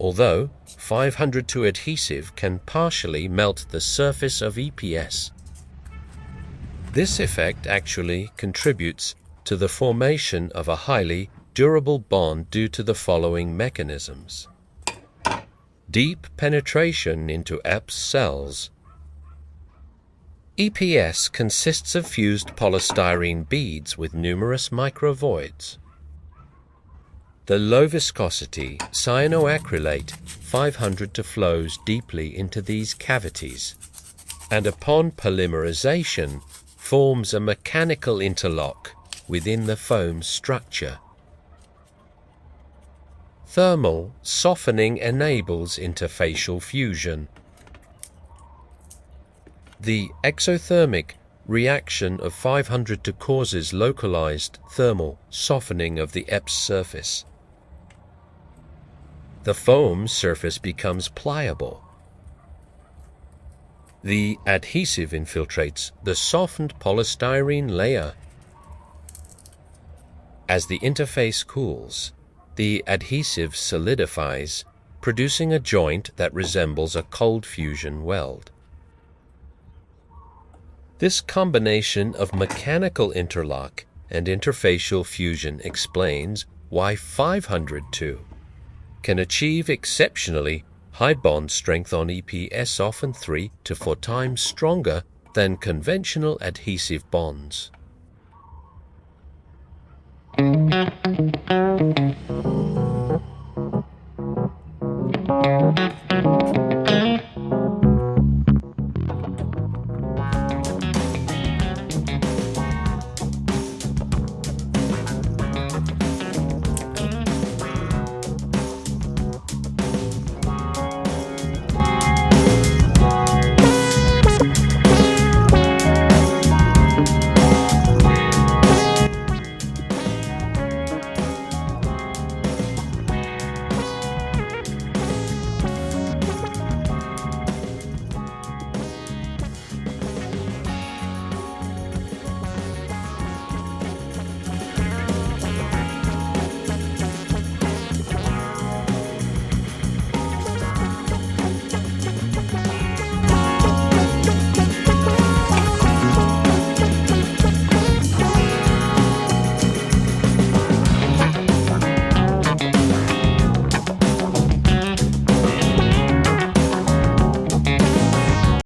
although 502 adhesive can partially melt the surface of EPS. This effect actually contributes to the formation of a highly durable bond due to the following mechanisms. Deep penetration into EPS cells. EPS consists of fused polystyrene beads with numerous microvoids. The low viscosity cyanoacrylate 500 flows deeply into these cavities, and upon polymerization forms a mechanical interlock within the foam structure. Thermal softening enables interfacial fusion. The exothermic reaction of 500 causes localized thermal softening of the EPS surface. The foam surface becomes pliable. The adhesive infiltrates the softened polystyrene layer. As the interface cools, the adhesive solidifies, producing a joint that resembles a cold fusion weld. This combination of mechanical interlock and interfacial fusion explains why 502 can achieve exceptionally high bond strength on EPS, often 3 to 4 times stronger than conventional adhesive bonds.